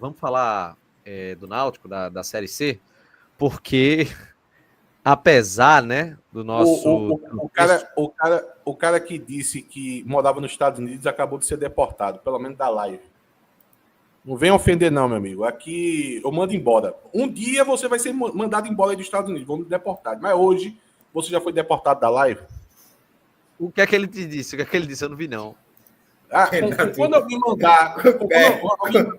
vamos falar do Náutico, da Série C, porque apesar, né, do nosso... O cara que disse que morava nos Estados Unidos acabou de ser deportado, pelo menos da live. Não venha ofender não, meu amigo. Aqui eu mando embora. Um dia você vai ser mandado embora dos Estados Unidos, vamos deportar. Mas hoje você já foi deportado da live? O que é que ele te disse? O que é que ele disse? Eu não vi, não. Quando alguém mandar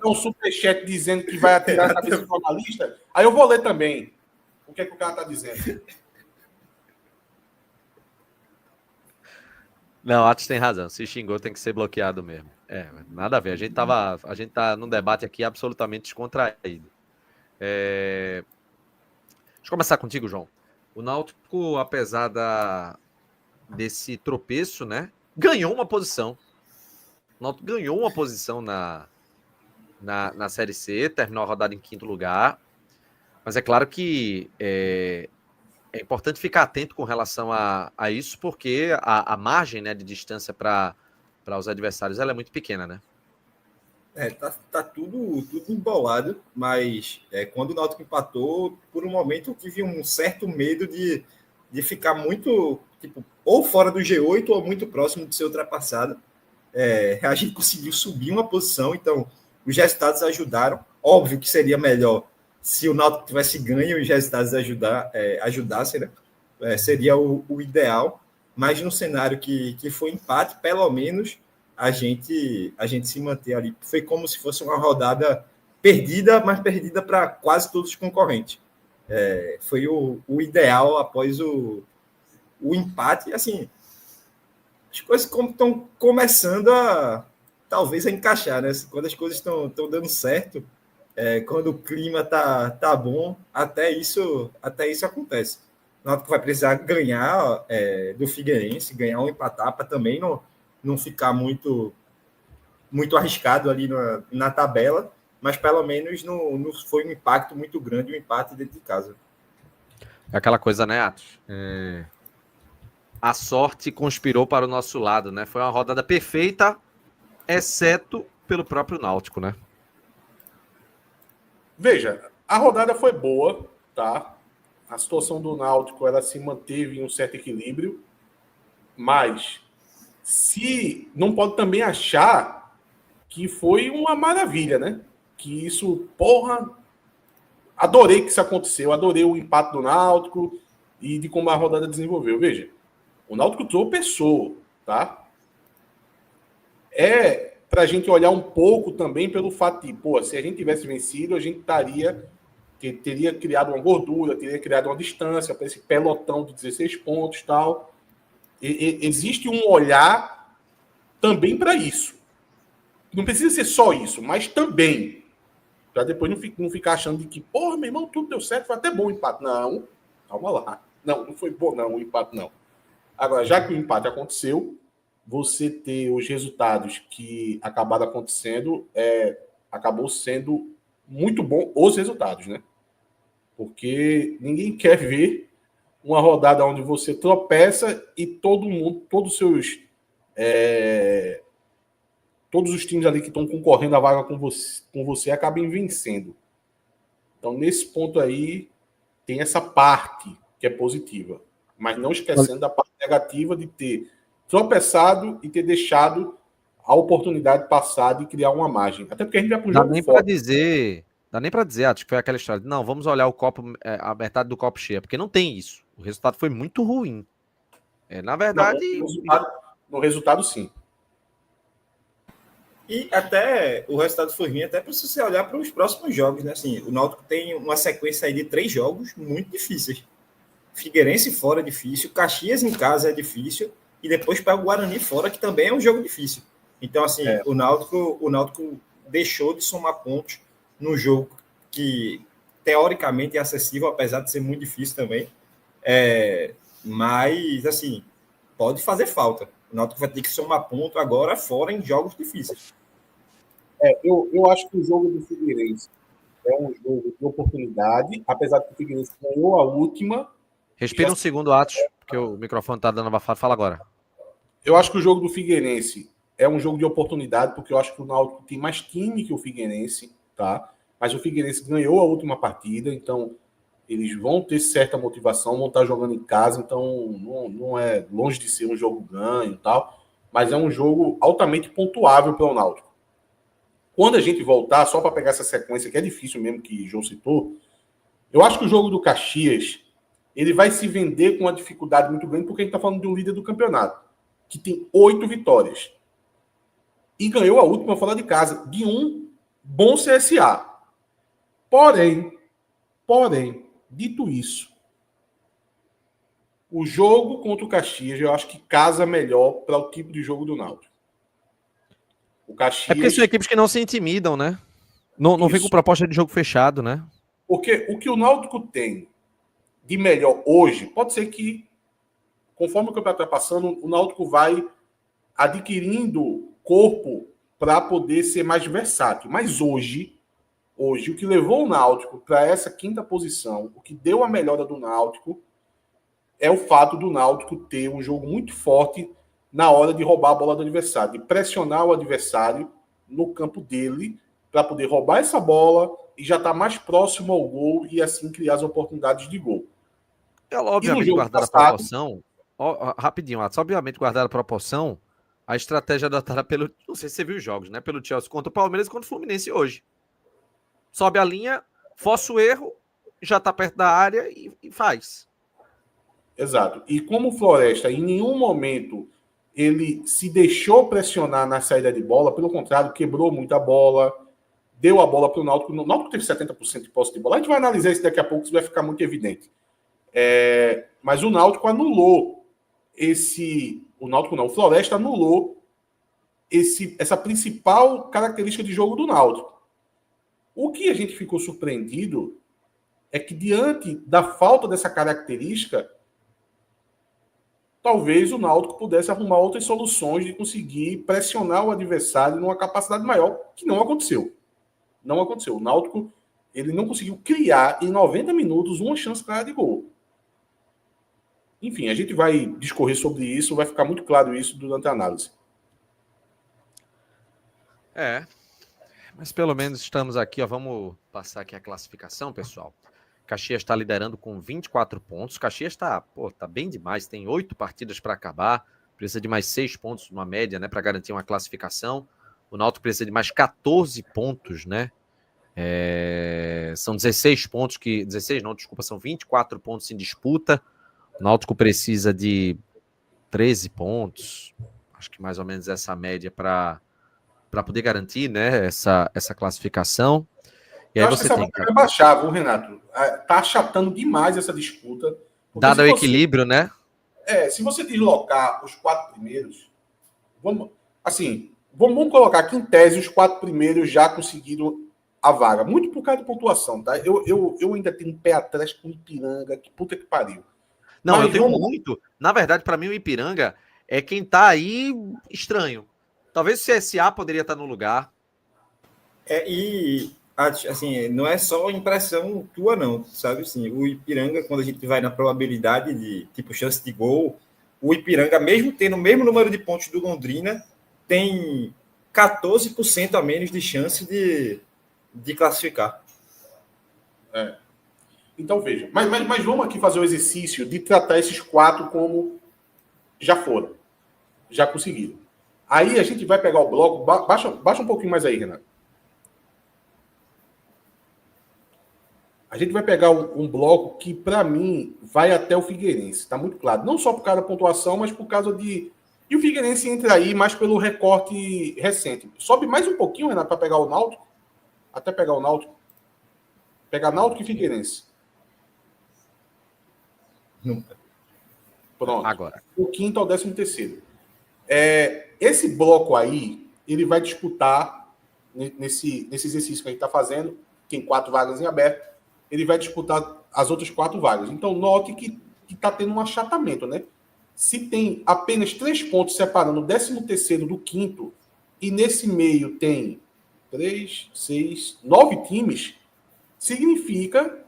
um superchat dizendo que vai atirar a cabeça do jornalista, aí eu vou ler também. O que é que o cara tá dizendo? Não, Atos tem razão. Se xingou, tem que ser bloqueado mesmo. Nada a ver. A gente tá num debate aqui absolutamente descontraído. Deixa eu começar contigo, João. O Náutico, apesar desse tropeço, né, ganhou uma posição. O Náutico ganhou uma posição na Série C, terminou a rodada em 5º lugar. Mas é claro que é importante ficar atento com relação a isso, porque a margem, né, de distância para os adversários ela é muito pequena, né? Tá tudo embolado, mas quando o Náutico empatou, por um momento eu tive um certo medo de ficar muito, tipo, ou fora do G8 ou muito próximo de ser ultrapassado. A gente conseguiu subir uma posição, então os resultados ajudaram. Óbvio que seria melhor se o Náutico tivesse ganho e os resultados ajudassem, né? Seria o ideal, mas no cenário que foi empate, pelo menos a gente se manter ali. Foi como se fosse uma rodada perdida, mas perdida para quase todos os concorrentes. Foi o ideal após o empate. Assim, as coisas estão começando talvez a encaixar, né? Quando as coisas estão dando certo, quando o clima tá bom, até isso acontece. O Náutico vai precisar ganhar do Figueirense, ganhar ou empatar, para também não ficar muito arriscado ali na tabela, mas pelo menos não foi um impacto muito grande o empate dentro de casa. É aquela coisa, né, Atos? A sorte conspirou para o nosso lado, né? Foi uma rodada perfeita, exceto pelo próprio Náutico, né? Veja, a rodada foi boa, tá? A situação do Náutico, ela se manteve em um certo equilíbrio, mas se não pode também achar que foi uma maravilha, né? Que isso, adorei que isso aconteceu, adorei o empate do Náutico e de como a rodada desenvolveu. Veja, o Náutico tropeçou, tá? Pra gente olhar um pouco também pelo fato de, se a gente tivesse vencido, a gente teria criado uma gordura, teria criado uma distância para esse pelotão de 16 pontos e tal. Existe um olhar também para isso. Não precisa ser só isso, mas também. Para depois não ficar achando de que, meu irmão, tudo deu certo, foi até bom o empate. Não, calma lá. Não foi bom não, o empate não. Agora, já que o empate aconteceu, você ter os resultados que acabaram acontecendo, acabou sendo muito bom os resultados, né? Porque ninguém quer ver uma rodada onde você tropeça e todos os times ali que estão concorrendo a vaga com você acabem vencendo. Então, nesse ponto aí, tem essa parte que é positiva. Mas não esquecendo da parte negativa de ter tropeçado e ter deixado a oportunidade passar de criar uma margem. Até porque a gente vai para o jogo fora. Dá nem para dizer, acho que foi aquela história de, não, vamos olhar o copo, a metade do copo cheia, porque não tem isso. O resultado foi muito ruim. Na verdade... No resultado, sim. E até o resultado foi ruim, até para você olhar para os próximos jogos, né? Assim, o Náutico tem uma sequência aí de 3 jogos muito difíceis. Figueirense fora é difícil, Caxias em casa é difícil, e depois para o Guarani fora, que também é um jogo difícil. Então, assim, o Náutico deixou de somar pontos num jogo que, teoricamente, é acessível, apesar de ser muito difícil também. Mas, assim, pode fazer falta. O Náutico vai ter que somar ponto agora fora em jogos difíceis. Eu acho que o jogo do Figueirense é um jogo de oportunidade, apesar de que o Figueirense ganhou a última. Respira um segundo, Atos, porque o microfone está dando abafado. Fala agora. Eu acho que o jogo do Figueirense é um jogo de oportunidade, porque eu acho que o Náutico tem mais time que o Figueirense, disputar, mas o Figueirense ganhou a última partida, então eles vão ter certa motivação, vão estar jogando em casa, então não é longe de ser um jogo ganho e tal, mas é um jogo altamente pontuável para o Náutico. Quando a gente voltar, só para pegar essa sequência, que é difícil mesmo, que o João citou, eu acho que o jogo do Caxias, ele vai se vender com uma dificuldade muito grande, porque a gente está falando de um líder do campeonato, que tem 8 vitórias. E ganhou a última fora de casa, de um bom CSA. Porém, dito isso, o jogo contra o Caxias, eu acho que casa melhor para o tipo de jogo do Náutico. O Caxias... É porque são equipes que não se intimidam, né? Não vem com proposta de jogo fechado, né? Porque o que o Náutico tem de melhor hoje, pode ser que, conforme o campeonato vai passando, o Náutico vai adquirindo corpo para poder ser mais versátil. Mas hoje, o que levou o Náutico para essa quinta posição, o que deu a melhora do Náutico, é o fato do Náutico ter um jogo muito forte na hora de roubar a bola do adversário, de pressionar o adversário no campo dele para poder roubar essa bola e já estar mais próximo ao gol e assim criar as oportunidades de gol. Obviamente, guardar a proporção, rapidinho, obviamente guardar a proporção, a estratégia adotada pelo, não sei se você viu os jogos, né? Pelo Chelsea contra o Palmeiras e contra o Fluminense hoje. Sobe a linha, força o erro, já está perto da área e faz. Exato. E como o Floresta, em nenhum momento ele se deixou pressionar na saída de bola, pelo contrário, quebrou muita bola, deu a bola para o Náutico. O Náutico teve 70% de posse de bola. A gente vai analisar isso daqui a pouco, isso vai ficar muito evidente. Mas o Náutico anulou o Floresta anulou essa principal característica de jogo do Náutico. O que a gente ficou surpreendido é que, diante da falta dessa característica, talvez o Náutico pudesse arrumar outras soluções de conseguir pressionar o adversário numa capacidade maior, que não aconteceu. Não aconteceu. O Náutico ele não conseguiu criar, em 90 minutos, uma chance clara de gol. Enfim, a gente vai discorrer sobre isso, vai ficar muito claro isso durante a análise. Mas pelo menos estamos aqui, vamos passar aqui a classificação, pessoal. Caxias está liderando com 24 pontos. Caxias tá bem demais, tem 8 partidas para acabar, precisa de mais 6 pontos, uma média, né, para garantir uma classificação. O Náutico precisa de mais 14 pontos, né? São 16 pontos são 24 pontos em disputa. O Náutico precisa de 13 pontos, acho que mais ou menos essa média para poder garantir, né, essa classificação. E aí você tem que baixar, viu, Renato? Tá achatando demais essa disputa. Dado o equilíbrio, né? Se você deslocar os 4 primeiros, vamos colocar aqui em tese os 4 primeiros já conseguiram a vaga. Muito por causa de pontuação, tá? Eu ainda tenho um pé atrás com o Ipiranga, que puta que pariu. Não, mas eu tenho muito. Na verdade, para mim, o Ipiranga é quem tá aí estranho. Talvez o CSA poderia estar no lugar. Assim, não é só impressão tua, não, sabe? Assim, o Ipiranga, quando a gente vai na probabilidade de, tipo, chance de gol, o Ipiranga, mesmo tendo o mesmo número de pontos do Londrina, tem 14% a menos de chance de classificar. Então, veja. Mas vamos aqui fazer o exercício de tratar esses 4 como já foram. Já conseguiram. Aí a gente vai pegar o bloco. Baixa um pouquinho mais aí, Renato. A gente vai pegar um bloco que, para mim, vai até o Figueirense. Está muito claro. Não só por causa da pontuação, mas por causa de... E o Figueirense entra aí mais pelo recorte recente. Sobe mais um pouquinho, Renato, para pegar o Náutico. Até pegar o Náutico. Pegar Náutico e Figueirense. Pronto. Agora. O 5º ao 13º. Esse bloco aí, ele vai disputar, nesse exercício que a gente está fazendo, tem 4 vagas em aberto, ele vai disputar as outras 4 vagas. Então, note que está tendo um achatamento, né? Se tem apenas 3 pontos separando o 13º do 5º, e nesse meio tem 3, 6, 9 times, significa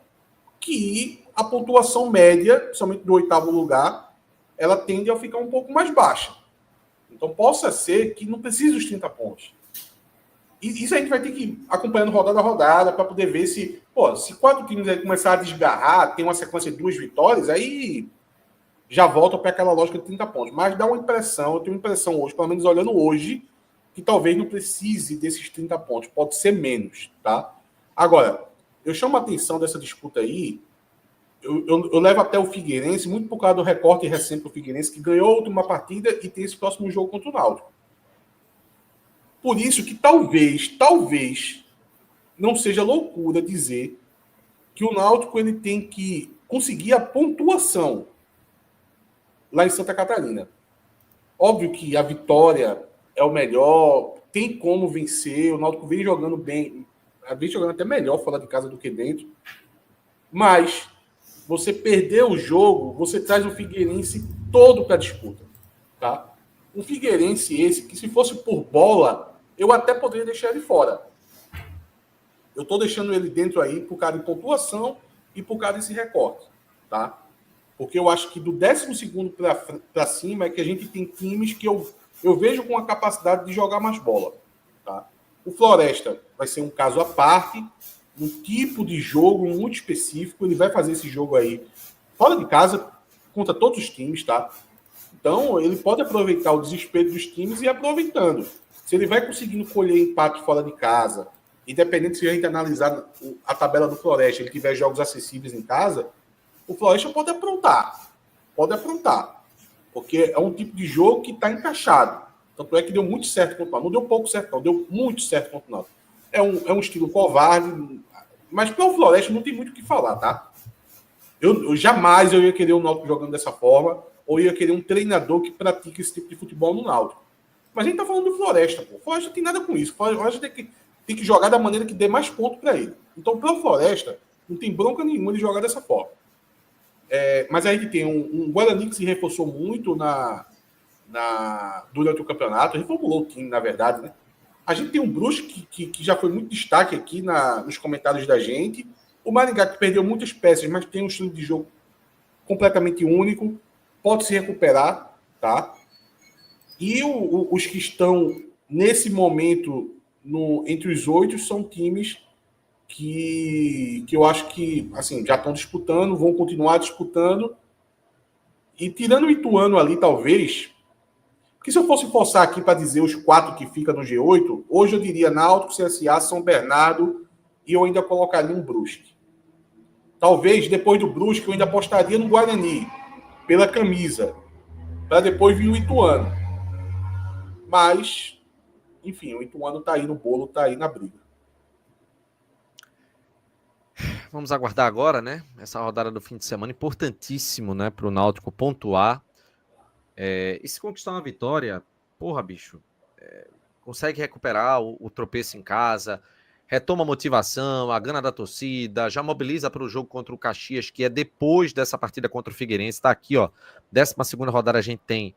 que a pontuação média, principalmente do 8º lugar, ela tende a ficar um pouco mais baixa. Então, possa ser que não precise dos 30 pontos. E isso a gente vai ter que ir acompanhando rodada a rodada para poder ver se, pô, se 4 times aí começar a desgarrar, tem uma sequência de 2 vitórias, aí já volta para aquela lógica de 30 pontos. Mas dá uma impressão, eu tenho uma impressão hoje, pelo menos olhando hoje, que talvez não precise desses 30 pontos. Pode ser menos, tá? Agora, eu chamo a atenção dessa disputa aí, eu levo até o Figueirense, muito por causa do recorte recente do Figueirense, que ganhou a última partida e tem esse próximo jogo contra o Náutico. Por isso que talvez, não seja loucura dizer que o Náutico ele tem que conseguir a pontuação lá em Santa Catarina. Óbvio que a vitória é o melhor, tem como vencer, o Náutico vem jogando bem, vem jogando até melhor fora de casa do que dentro, mas você perder o jogo, você traz o Figueirense todo para a disputa, tá? Um Figueirense esse, que se fosse por bola, eu até poderia deixar ele fora. Eu estou deixando ele dentro aí por causa de pontuação e por causa desse recorte, tá? Porque eu acho que do 12º para cima é que a gente tem times que eu vejo com a capacidade de jogar mais bola, tá? O Floresta vai ser um caso à parte, um tipo de jogo muito específico, ele vai fazer esse jogo aí fora de casa, contra todos os times, tá? Então, ele pode aproveitar o desespero dos times e ir aproveitando. Se ele vai conseguindo colher empate fora de casa, independente se a gente analisar a tabela do Floresta, ele tiver jogos acessíveis em casa, o Floresta pode aprontar. Pode aprontar. Porque é um tipo de jogo que está encaixado. Tanto é que deu muito certo contra o Náutico. Não deu pouco certo, não. Deu muito certo contra o Náutico. É um estilo covarde. Mas para o Floresta não tem muito o que falar, tá? Eu jamais ia querer o Náutico jogando dessa forma, ou ia querer um treinador que pratica esse tipo de futebol no Náutico. Mas a gente tá falando do Floresta, pô. O Floresta não tem nada com isso. O Floresta tem que jogar da maneira que dê mais ponto para ele. Então, para o Floresta, não tem bronca nenhuma de jogar dessa forma. Mas a gente tem um Guarani que se reforçou muito durante o campeonato, reformulou o time, na verdade, né? A gente tem um Brusque que já foi muito destaque aqui nos comentários da gente. O Maringá, que perdeu muitas peças, mas tem um estilo de jogo completamente único, pode se recuperar, tá? E os que estão nesse momento entre os 8 são times que eu acho que assim, já estão disputando, vão continuar disputando. E tirando o Ituano ali, talvez, porque se eu fosse forçar aqui para dizer os 4 que ficam no G8, hoje eu diria Náutico, CSA, São Bernardo e eu ainda colocaria um Brusque. Talvez, depois do Brusque, eu ainda apostaria no Guarani, pela camisa, para depois vir o Ituano. Mas, enfim, o Ituano está aí no bolo, está aí na briga. Vamos aguardar agora, né? Essa rodada do fim de semana, importantíssimo, né? Para o Náutico pontuar. E se conquistar uma vitória, porra, bicho, consegue recuperar o tropeço em casa, retoma a motivação, a gana da torcida, já mobiliza para o jogo contra o Caxias, que é depois dessa partida contra o Figueirense. Está aqui, ó, 12ª rodada a gente tem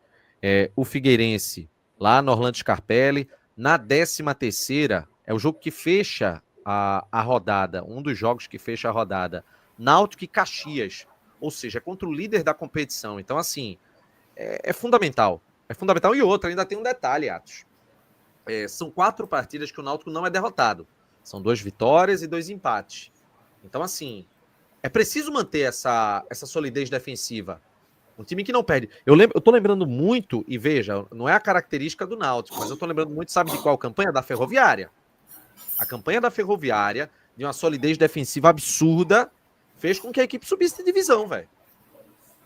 o Figueirense lá no Orlando Scarpelli. Na 13ª é o jogo que fecha a rodada, um dos jogos que fecha a rodada, Náutico e Caxias, ou seja, contra o líder da competição. Então, assim, é fundamental. É fundamental. E outra, ainda tem um detalhe, Atos. São 4 partidas que o Náutico não é derrotado. São 2 vitórias e 2 empates. Então, assim, é preciso manter essa solidez defensiva. Um time que não perde. Eu tô lembrando muito, e veja, não é a característica do Náutico, mas eu tô lembrando muito, sabe de qual campanha? Da Ferroviária. A campanha da Ferroviária, de uma solidez defensiva absurda, fez com que a equipe subisse de divisão, velho.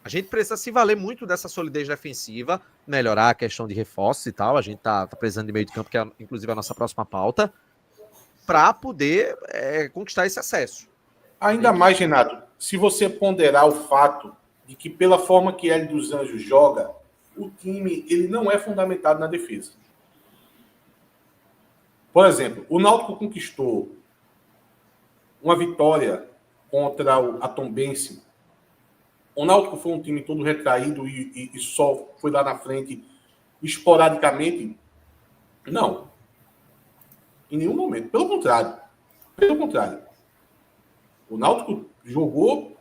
A gente precisa se valer muito dessa solidez defensiva, melhorar a questão de reforços e tal. A gente tá precisando de meio de campo, que é inclusive a nossa próxima pauta, para poder conquistar esse acesso. Ainda mais, Renato, se você ponderar o fato de que, pela forma que Hélio dos Anjos joga, o time ele não é fundamentado na defesa. Por exemplo, o Náutico conquistou uma vitória contra a Tombense. O Náutico foi um time todo retraído e só foi lá na frente esporadicamente? Não. Em nenhum momento. Pelo contrário. O Náutico jogou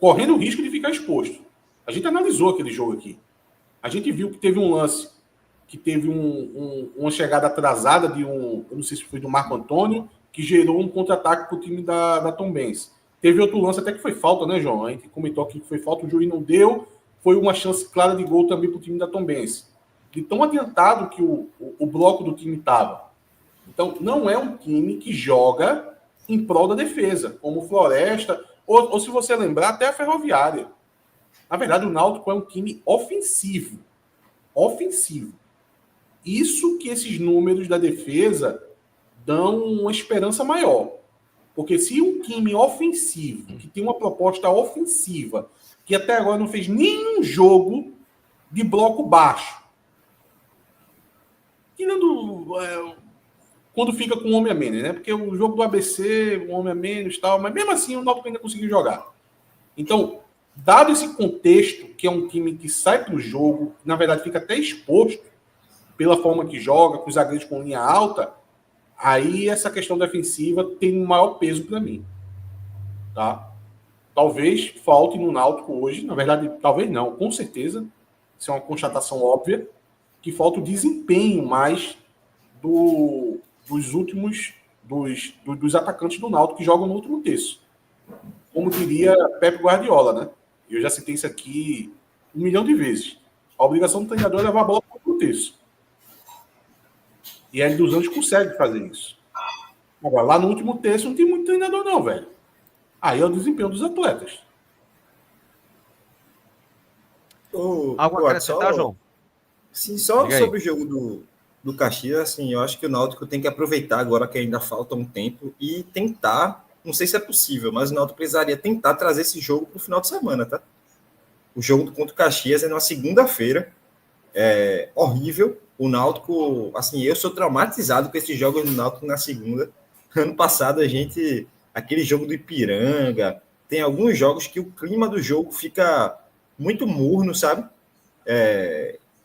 correndo o risco de ficar exposto. A gente analisou aquele jogo aqui. A gente viu que teve um lance que teve uma chegada atrasada eu não sei se foi do Marco Antônio, que gerou um contra-ataque para o time da Tombense. Teve outro lance até que foi falta, né, João? A gente comentou aqui que foi falta, o juiz não deu, foi uma chance clara de gol também para o time da Tombense. De tão adiantado que o bloco do time estava. Então, não é um time que joga em prol da defesa, como o Floresta, ou se você lembrar, até a Ferroviária. Na verdade, o Náutico é um time ofensivo. Ofensivo. Isso que esses números da defesa dão uma esperança maior. Porque se um time ofensivo, que tem uma proposta ofensiva, que até agora não fez nenhum jogo de bloco baixo, tirando quando fica com um homem a menos, né? Porque o jogo do ABC, um homem a menos e tal, mas mesmo assim o Náutico ainda conseguiu jogar. Então, dado esse contexto, que é um time que sai para o jogo, na verdade fica até exposto pela forma que joga, com os zagueiros com linha alta, aí essa questão defensiva tem um maior peso para mim. Tá? Talvez falte no Náutico hoje, na verdade, talvez não, com certeza, isso é uma constatação óbvia, que falta o desempenho mais dos últimos, dos atacantes do Náutico que jogam no último terço. Como diria Pep Guardiola, né? Eu já citei isso aqui 1 milhão de vezes. A obrigação do treinador é levar a bola para o último terço. E a L dos Anjos consegue fazer isso. Agora, lá no último terço não tem muito treinador não, velho. Aí é o desempenho dos atletas. Algo a acrescentar, João? Sim, só sobre o jogo do Caxias, assim, eu acho que o Náutico tem que aproveitar agora que ainda falta um tempo e tentar, não sei se é possível, mas o Náutico precisaria tentar trazer esse jogo para o final de semana, tá? O jogo contra o Caxias é na segunda-feira, é horrível. O Náutico, assim, eu sou traumatizado com esses jogos do Náutico na segunda. Ano passado aquele jogo do Ipiranga, tem alguns jogos que o clima do jogo fica muito morno, sabe?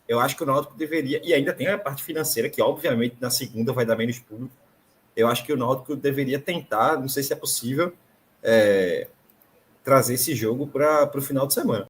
Eu acho que o Náutico deveria, e ainda tem a parte financeira, que obviamente na segunda vai dar menos público. Eu acho que o Náutico deveria tentar, não sei se é possível, trazer esse jogo para o final de semana.